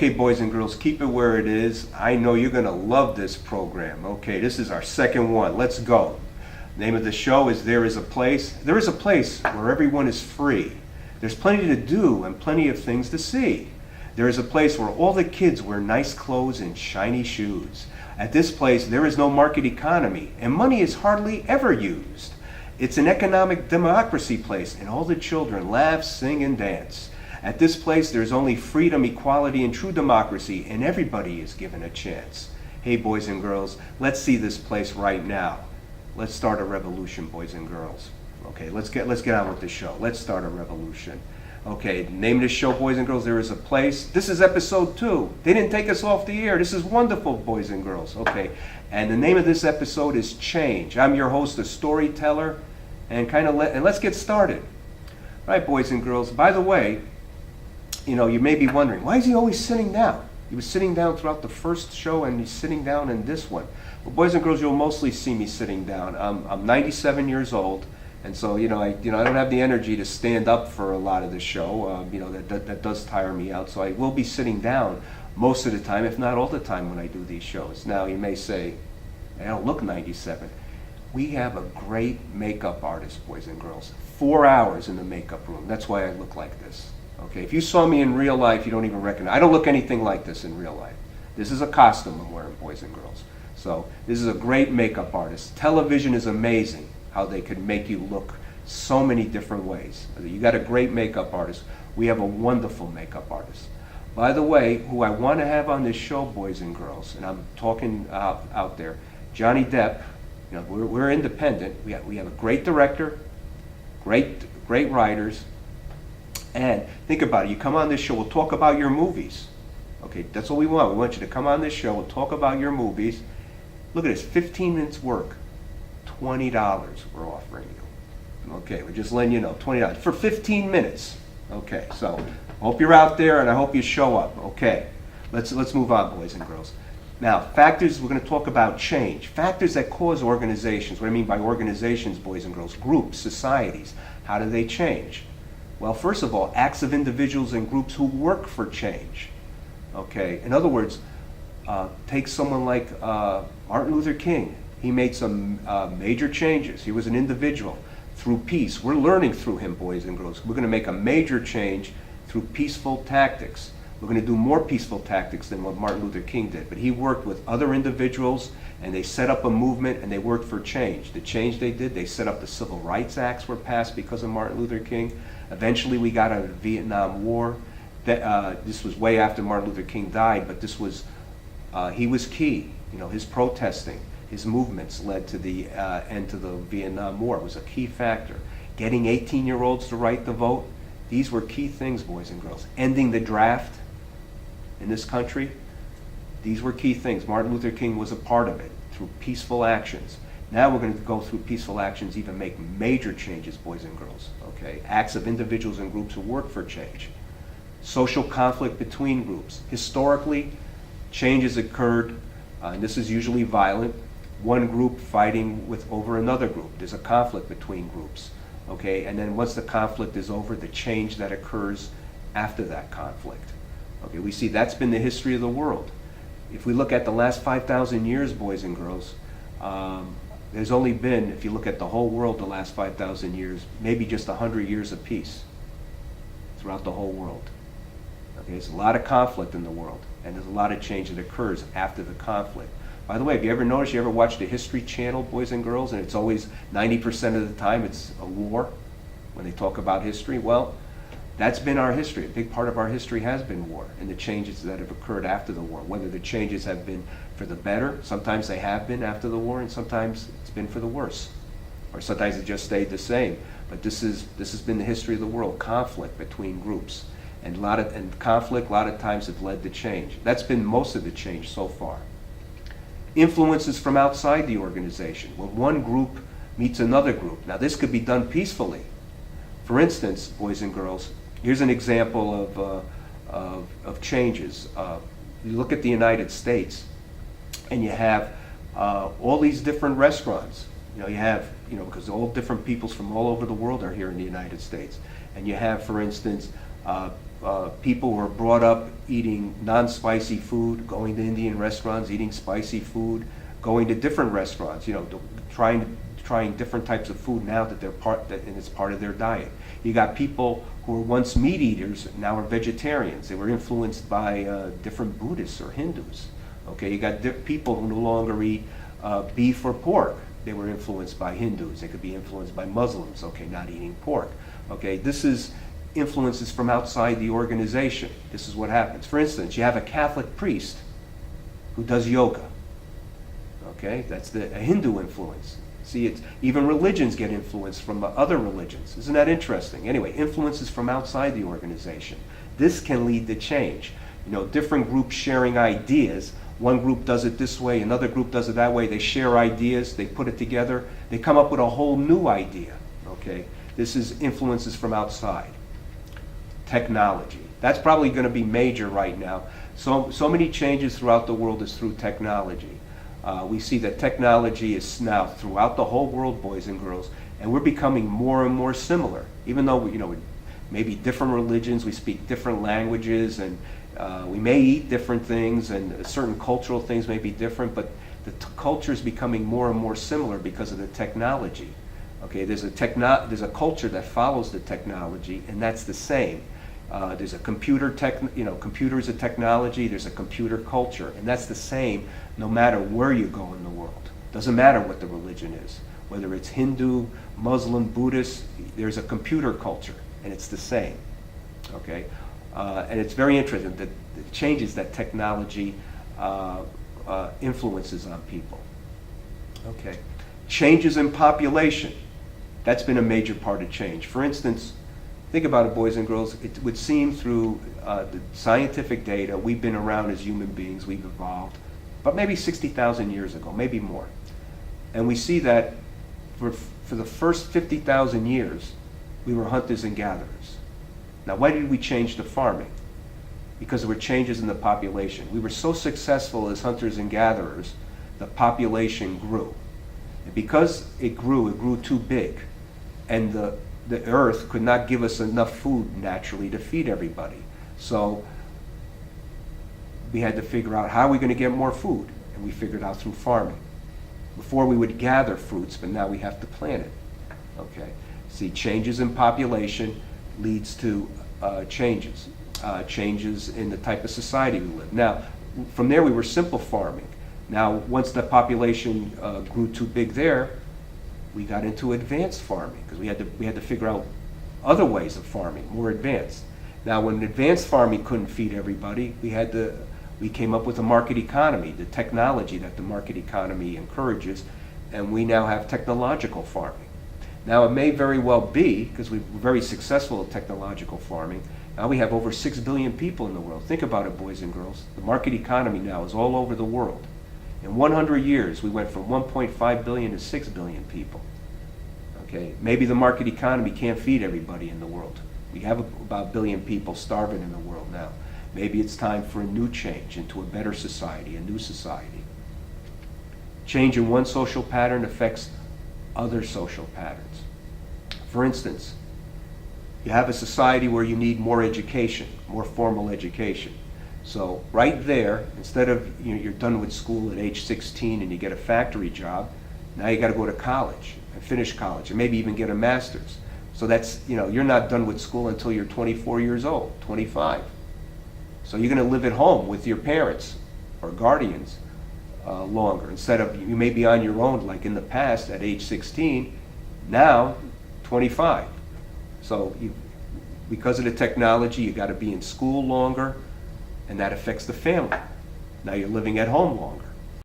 Okay, boys and girls, keep it where it is. I know you're going to love this program. Okay, this is our second one. Let's go. Name of the show is There Is a Place. There is a place where everyone is free. There's plenty to do and plenty of things to see. There is a place where all the kids wear nice clothes and shiny shoes. At this place, there is no market economy, and money is hardly ever used. It's an economic democracy place, and all the children laugh, sing, and dance. At this place, there's only freedom, equality, and true democracy, and everybody is given a chance. Hey, boys and girls, let's see this place right now. Let's start a revolution, boys and girls. Okay, let's get on with the show. Let's start a revolution. Okay, name of the show, boys and girls, There Is a Place. This is episode 2. They didn't take us off the air. This is wonderful, boys and girls. Okay, and the name of this episode is Change. I'm your host, a storyteller, and let's get started. All right, boys and girls. By the way, you may be wondering, why is he always sitting down? He was sitting down throughout the first show, and he's sitting down in this one. Well, boys and girls, you'll mostly see me sitting down. I'm 97 years old. And so, I don't have the energy to stand up for a lot of the show. That does tire me out. So I will be sitting down most of the time, if not all the time, when I do these shows. Now, you may say, I don't look 97. We have a great makeup artist, boys and girls. 4 hours in the makeup room. That's why I look like this. Okay, if you saw me in real life, you don't even recognize. I don't look anything like this in real life. This is a costume I'm wearing, boys and girls. So this is a great makeup artist. Television is amazing, how they could make you look so many different ways. You got a great makeup artist. We have a wonderful makeup artist. By the way, who I want to have on this show, boys and girls, and I'm talking out there, Johnny Depp. We're independent. We have a great director, great writers, and think about it. You come on this show, we'll talk about your movies. Okay, that's what we want. We want you to come on this show, we'll talk about your movies. Look at this, 15 minutes work. $20 we're offering you. Okay, we're just letting you know, $20 for 15 minutes. Okay, so hope you're out there and I hope you show up. Okay, let's move on, boys and girls. Now, factors, we're going to talk about change. Factors that cause organizations. What I mean by organizations, boys and girls, groups, societies. How do they change? Well, first of all, acts of individuals and groups who work for change. Okay, in other words, take someone like Martin Luther King. He made some major changes. He was an individual. Through peace, we're learning through him, boys and girls. We're going to make a major change through peaceful tactics. We're going to do more peaceful tactics than what Martin Luther King did. But he worked with other individuals, and they set up a movement, and they worked for change. The change they did, they set up the Civil Rights Acts were passed because of Martin Luther King. Eventually, we got out of the Vietnam War. This was way after Martin Luther King died, but he was key. His protesting, his movements led to the end to the Vietnam War. It was a key factor. Getting 18-year-olds to write the vote, these were key things, boys and girls. Ending the draft in this country, these were key things. Martin Luther King was a part of it through peaceful actions. Now we're going to go through peaceful actions, even make major changes, boys and girls. Okay, acts of individuals and groups who work for change. Social conflict between groups. Historically, change has occurred, and this is usually violent. One group fighting over another group. There's a conflict between groups. Okay, and then once the conflict is over, the change that occurs after that conflict. Okay, we see that's been the history of the world. If we look at the last 5,000 years, boys and girls, there's only been, if you look at the whole world the last 5,000 years, maybe just 100 years of peace throughout the whole world. Okay, there's a lot of conflict in the world, and there's a lot of change that occurs after the conflict. By the way, have you ever noticed, you ever watched the History Channel, boys and girls, and it's always 90% of the time it's a war when they talk about history? Well, that's been our history. A big part of our history has been war and the changes that have occurred after the war. Whether the changes have been for the better, sometimes they have been after the war, and sometimes it's been for the worse. Or sometimes it just stayed the same. But this has been the history of the world, conflict between groups. And conflict a lot of times have led to change. That's been most of the change so far. Influences from outside the organization. When one group meets another group. Now this could be done peacefully. For instance, boys and girls, here's an example of changes. You look at the United States, and you have all these different restaurants. Because all different peoples from all over the world are here in the United States. And you have, for instance, people who are brought up eating non-spicy food, going to Indian restaurants, eating spicy food, going to different restaurants, trying different types of food now that and it's part of their diet. You got people who were once meat eaters, now are vegetarians. They were influenced by different Buddhists or Hindus. Okay, you got people who no longer eat beef or pork. They were influenced by Hindus. They could be influenced by Muslims. Okay, not eating pork. Okay, this is influences from outside the organization. This is what happens. For instance, you have a Catholic priest who does yoga. Okay, that's a Hindu influence. See, even religions get influence from other religions. Isn't that interesting? Anyway, influences from outside the organization. This can lead to change. Different groups sharing ideas. One group does it this way, another group does it that way. They share ideas, they put it together, they come up with a whole new idea. Okay, this is influences from outside. Technology. That's probably going to be major right now. So many changes throughout the world is through technology. We see that technology is now throughout the whole world, boys and girls, and we're becoming more and more similar. Even though we may be different religions, we speak different languages, and we may eat different things, and certain cultural things may be different, but the culture is becoming more and more similar because of the technology. Okay, there's a culture that follows the technology, and that's the same. There's a computers a technology, there's a computer culture, and that's the same no matter where you go in the world. Doesn't matter what the religion is, whether it's Hindu, Muslim, Buddhist, there's a computer culture, and it's the same. Okay, and it's very interesting that the changes that technology influences on people. Okay, changes in population, that's been a major part of change. For instance, think about it, boys and girls. It would seem through the scientific data, we've been around as human beings, we've evolved, but maybe 60,000 years ago, maybe more. And we see that for the first 50,000 years, we were hunters and gatherers. Now, why did we change to farming? Because there were changes in the population. We were so successful as hunters and gatherers, the population grew. And because it grew too big, and the earth could not give us enough food naturally to feed everybody. So we had to figure out how are we going to get more food, and we figured out through farming. Before we would gather fruits, but now we have to plant it. Okay. See, changes in population leads to changes in the type of society we live. Now, from there we were simple farming. Now, once the population grew too big there, we got into advanced farming because we had to figure out other ways of farming, more advanced. Now, when advanced farming couldn't feed everybody, we came up with a market economy, the technology that the market economy encourages, and we now have technological farming. Now, it may very well be, because we were very successful at technological farming, now we have over 6 billion people in the world. Think about it, boys and girls. The market economy now is all over the world. In 100 years, we went from 1.5 billion to 6 billion people. Okay, maybe the market economy can't feed everybody in the world. We have about 1 billion people starving in the world now. Maybe it's time for a new change into a better society, a new society. Change in one social pattern affects other social patterns. For instance, you have a society where you need more education, more formal education. So right there, instead of you're done with school at age 16 and you get a factory job, now you got to go to college and finish college and maybe even get a master's. So that's, you're not done with school until you're 24 years old, 25. So you're going to live at home with your parents or guardians longer. Instead of, you may be on your own like in the past at age 16, now 25. So because of the technology, you got to be in school longer, and that affects the family. Now you're living at home longer.